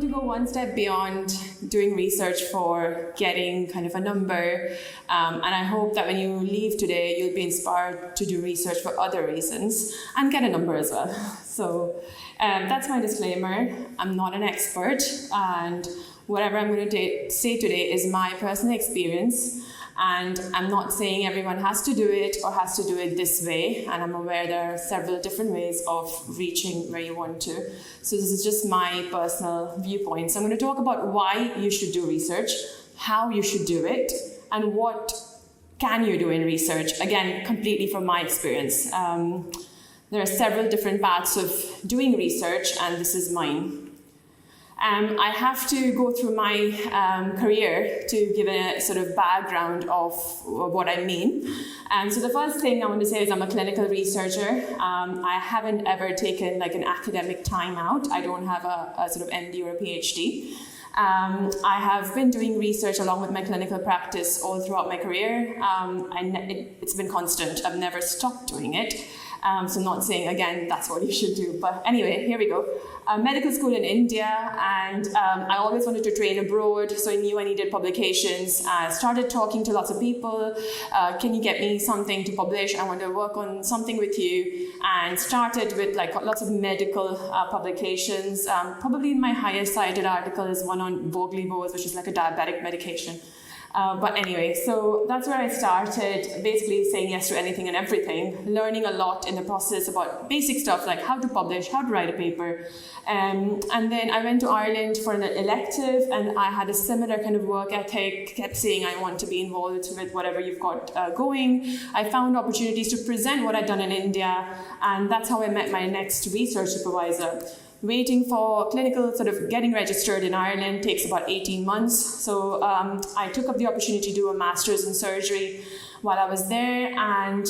to go one step beyond doing research for getting kind of a number. And I hope that when you leave today, you'll be inspired to do research for other reasons and get a number as well. So that's my disclaimer. I'm not an expert, and whatever I'm going to say today is my personal experience. And I'm not saying everyone has to do it or has to do it this way. And I'm aware there are several different ways of reaching where you want to. So this is just my personal viewpoint. So I'm going to talk about why you should do research, how you should do it, and what can you do in research. Again, completely from my experience. There are several different paths of doing research, and this is mine. I have to go through my career to give a sort of background of what I mean. So the first thing I want to say is I'm a clinical researcher. I haven't ever taken like an academic time out. I don't have a sort of MD or a PhD. I have been doing research along with my clinical practice all throughout my career. It's been constant. I've never stopped doing it. So I'm not saying, again, that's what you should do. But anyway, here we go. Medical school in India, and I always wanted to train abroad, so I knew I needed publications. I started talking to lots of people. Can you get me something to publish? I want to work on something with you. And started with like lots of medical publications. Probably my highest cited article is one on Voglibos, which is like a diabetic medication. But anyway, so that's where I started, basically saying yes to anything and everything, learning a lot in the process about basic stuff like how to publish, how to write a paper. And then I went to Ireland for an elective, and I had a similar kind of work ethic, kept saying I want to be involved with whatever you've got going. I found opportunities to present what I'd done in India, and that's how I met my next research supervisor. Waiting for clinical, sort of getting registered in Ireland takes about 18 months. So I took up the opportunity to do a master's in surgery while I was there. And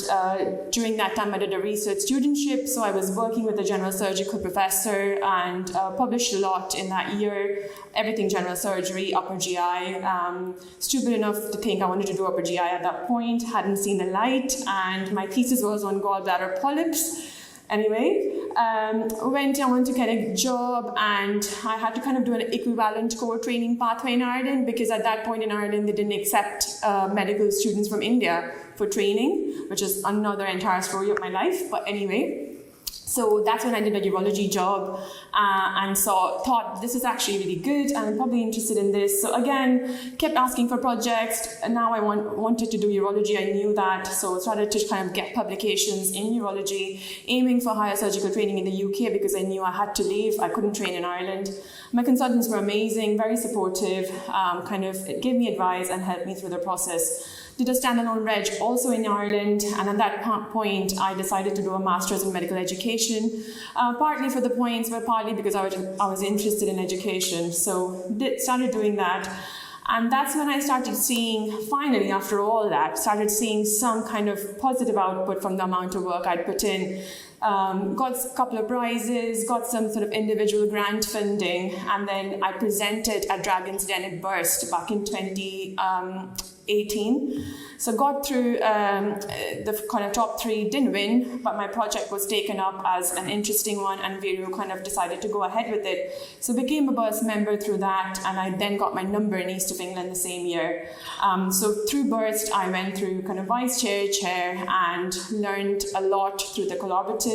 during that time, I did a research studentship. So I was working with a general surgical professor and published a lot in that year. Everything general surgery, upper GI. Stupid enough to think I wanted to do upper GI at that point. Hadn't seen the light. And my thesis was on gallbladder polyps. Anyway, went on to get a job, and I had to kind of do an equivalent core training pathway in Ireland, because at that point in Ireland, they didn't accept medical students from India for training, which is another entire story of my life. But anyway, so that's when I did a urology job, and thought this is actually really good, and I'm probably interested in this. So again, kept asking for projects, and now I wanted to do urology. I knew that, so started to kind of get publications in urology, aiming for higher surgical training in the UK, because I knew I had to leave. I couldn't train in Ireland. My consultants were amazing, very supportive, kind of gave me advice and helped me through the process. Did a standalone reg also in Ireland, and at that point I decided to do a master's in medical education, partly for the points, but partly because I was interested in education. So started doing that, and that's when I started seeing, finally after all that, started seeing some kind of positive output from the amount of work I'd put in. Got a couple of prizes, got some sort of individual grant funding, and then I presented at Dragon's Den at Burst back in 2018. So got through the kind of top 3, didn't win, but my project was taken up as an interesting one, and Viru kind of decided to go ahead with it. So became a Burst member through that, and I then got my number in East of England the same year. So through Burst, I went through kind of vice chair, and learned a lot through the collaborative,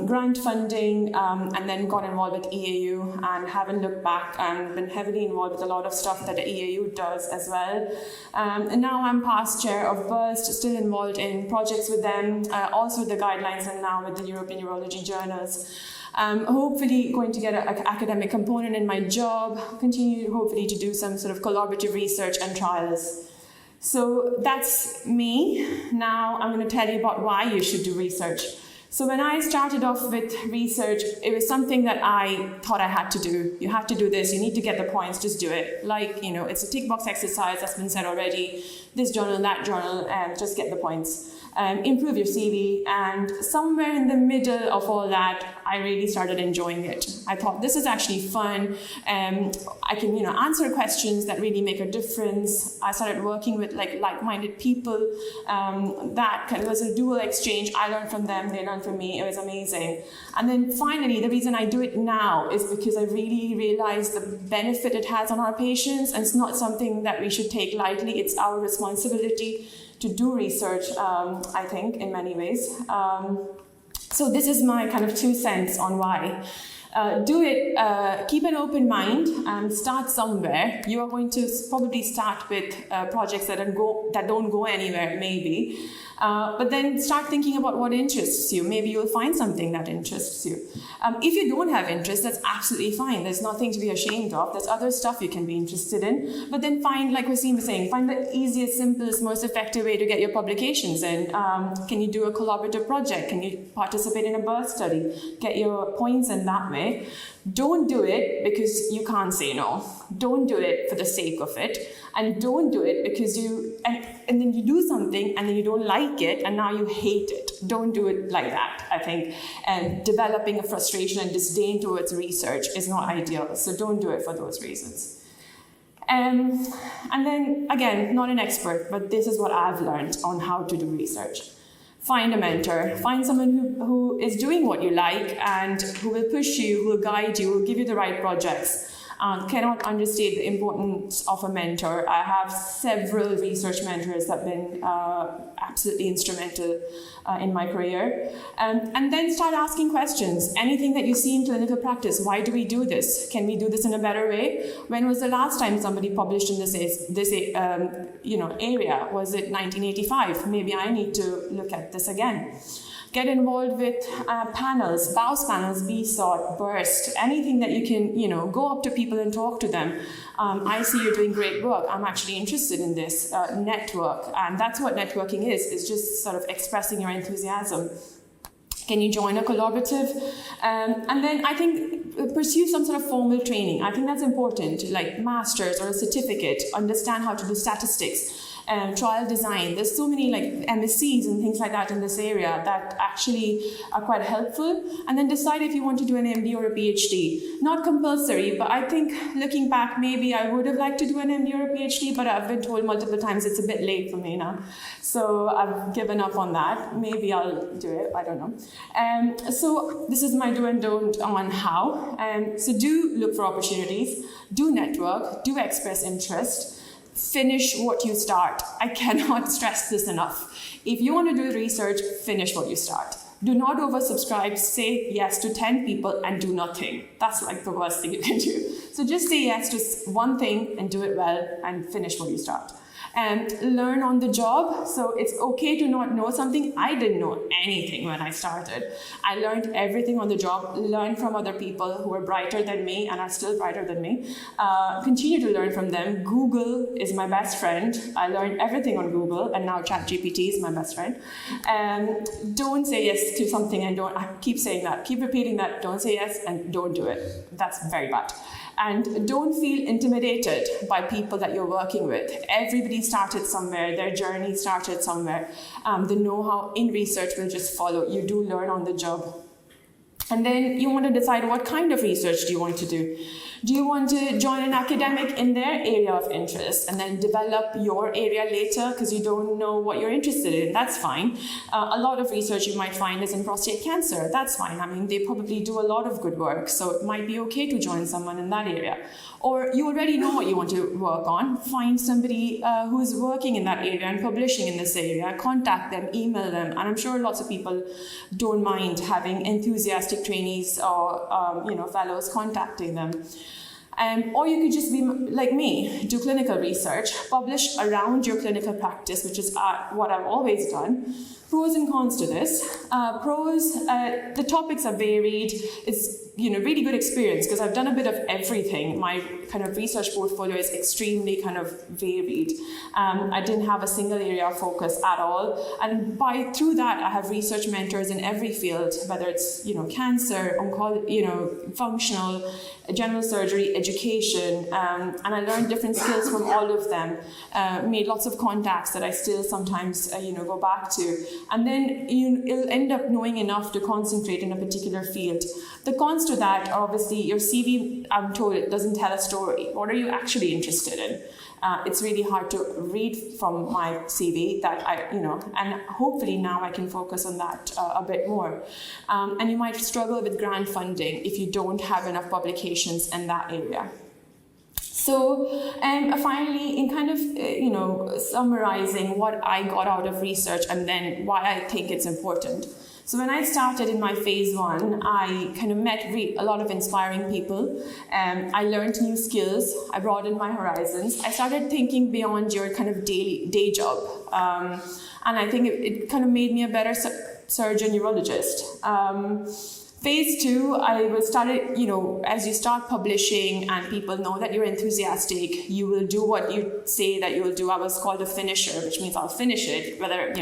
grant funding, and then got involved with EAU, and haven't looked back, and been heavily involved with a lot of stuff that the EAU does as well. And now I'm past chair of Burst, still involved in projects with them, also the guidelines, and now with the European Urology journals. Hopefully going to get an academic component in my job, continue hopefully to do some sort of collaborative research and trials. So that's me. Now I'm going to tell you about why you should do research. So when I started off with research, it was something that I thought I had to do. You have to do this, you need to get the points, just do it. Like, it's a tick box exercise that's been said already. This journal, that journal, and just get the points. improve your CV, and somewhere in the middle of all that, I really started enjoying it. I thought this is actually fun. I can, answer questions that really make a difference. I started working with like-minded people. That kind of was a dual exchange. I learned from them, they learned from me. It was amazing. And then finally, the reason I do it now is because I really realize the benefit it has on our patients, and it's not something that we should take lightly. It's our responsibility to do research, I think, in many ways. So this is my kind of 2 cents on why. Do it, keep an open mind, start somewhere. You are going to probably start with projects that don't go anywhere, maybe. But then start thinking about what interests you. Maybe you'll find something that interests you. If you don't have interest, that's absolutely fine. There's nothing to be ashamed of. There's other stuff you can be interested in. But then find, like Wasim was saying, find the easiest, simplest, most effective way to get your publications in. Can you do a collaborative project? Can you participate in a birth study? Get your points in that way. Don't do it because you can't say no. Don't do it for the sake of it. And don't do it because and then you do something and then you don't like it and now you hate it. Don't do it like that, I think. And developing a frustration and disdain towards research is not ideal. So don't do it for those reasons. And then, again, not an expert, but this is what I've learned on how to do research. Find a mentor. Find someone who is doing what you like and who will push you, who will guide you, who will give you the right projects. Cannot understate the importance of a mentor. I have several research mentors that have been absolutely instrumental in my career. And then start asking questions. Anything that you see in clinical practice, why do we do this? Can we do this in a better way? When was the last time somebody published in this area? Was it 1985? Maybe I need to look at this again. Get involved with panels, BOWS panels, BSOT, BURST, anything that you can, go up to people and talk to them. I see you're doing great work. I'm actually interested in this. Network, and that's what networking is just sort of expressing your enthusiasm. Can you join a collaborative? And then I think pursue some sort of formal training. I think that's important, like masters or a certificate, understand how to do statistics. Trial design. There's so many like MSCs and things like that in this area that actually are quite helpful. And then decide if you want to do an MD or a PhD. Not compulsory, but I think looking back, maybe I would have liked to do an MD or a PhD, but I've been told multiple times it's a bit late for me now. So I've given up on that. Maybe I'll do it, I don't know. So this is my do and don't on how. So do look for opportunities, do network, do express interest. Finish what you start. I cannot stress this enough. If you want to do research, finish what you start. Do not oversubscribe. Say yes to 10 people and do nothing. That's like the worst thing you can do. So just say yes to one thing and do it well and finish what you start. And learn on the job. So it's okay to not know something. I didn't know anything when I started. I learned everything on the job, learned from other people who are brighter than me and are still brighter than me. Continue to learn from them. Google is my best friend. I learned everything on Google, and now ChatGPT is my best friend. Don't say yes to something and don't, I keep saying that, keep repeating that, don't say yes and don't do it. That's very bad. And don't feel intimidated by people that you're working with. Everybody started somewhere, their journey started somewhere. The know-how in research will just follow. You do learn on the job. And then you want to decide what kind of research do you want to do. Do you want to join an academic in their area of interest and then develop your area later because you don't know what you're interested in? That's fine. A lot of research you might find is in prostate cancer. That's fine. I mean, they probably do a lot of good work, so it might be okay to join someone in that area. Or you already know what you want to work on. Find somebody who's working in that area and publishing in this area. Contact them, email them. And I'm sure lots of people don't mind having enthusiastic trainees or fellows contacting them. Or you could just be like me, do clinical research, publish around your clinical practice, which is what I've always done. Pros and cons to this. Pros, the topics are varied. It's really good experience because I've done a bit of everything. My kind of research portfolio is extremely kind of varied. I didn't have a single area of focus at all, and through that I have research mentors in every field, whether it's cancer, oncology, functional, general surgery, education, and I learned different skills from all of them. Made lots of contacts that I still sometimes go back to, and then you'll end up knowing enough to concentrate in a particular field. The cons to that are obviously your CV, I'm told, it doesn't tell a story. What are you actually interested in? It's really hard to read from my CV that and hopefully now I can focus on that a bit more. And you might struggle with grant funding if you don't have enough publications in that area. So finally, in kind of summarizing what I got out of research and then why I think it's important. So when I started in my phase 1, I kind of met a lot of inspiring people. I learned new skills. I broadened my horizons. I started thinking beyond your kind of day job. And I think it kind of made me a better surgeon urologist. Phase 2, I started, as you start publishing and people know that you're enthusiastic, you will do what you say that you will do. I was called a finisher, which means I'll finish it, whether,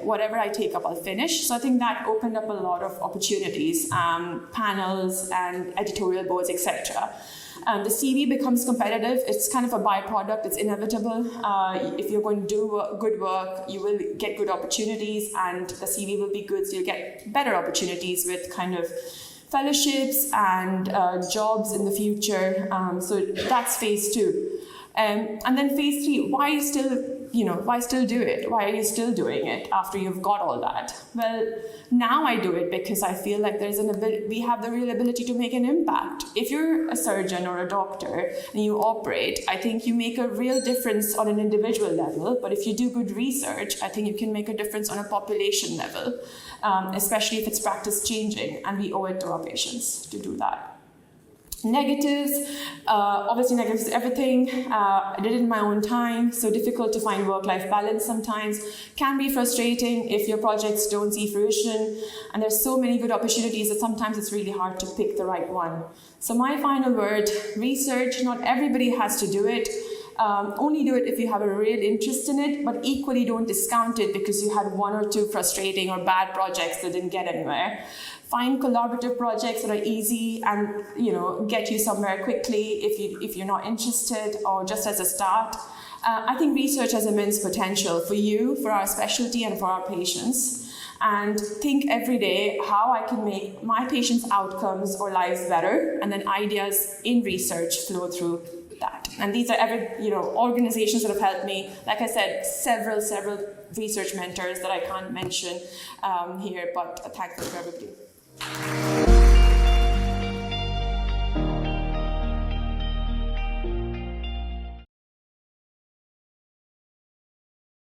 whatever I take up, I'll finish. So I think that opened up a lot of opportunities, panels and editorial boards, etc. The CV becomes competitive. It's kind of a byproduct. It's inevitable. If you're going to do good work, you will get good opportunities, and the CV will be good, so you'll get better opportunities with kind of fellowships and jobs in the future. So that's phase 2. And then phase 3, why still do it? Why are you still doing it after you've got all that? Well, now I do it because I feel like we have the real ability to make an impact. If you're a surgeon or a doctor and you operate, I think you make a real difference on an individual level. But if you do good research, I think you can make a difference on a population level, especially if it's practice changing, and we owe it to our patients to do that. Negatives, obviously negatives is everything. I did it in my own time, so difficult to find work-life balance sometimes. Can be frustrating if your projects don't see fruition, and there's so many good opportunities that sometimes it's really hard to pick the right one. So my final word, research, not everybody has to do it. Only do it if you have a real interest in it, but equally don't discount it because you had 1 or 2 frustrating or bad projects that didn't get anywhere. Find collaborative projects that are easy and get you somewhere quickly if you're not interested or just as a start. I think research has immense potential for you, for our specialty, and for our patients. And think every day how I can make my patients' outcomes or lives better, and then ideas in research flow through that. And these are organizations that have helped me. Like I said, several research mentors that I can't mention here, but thankful for everybody.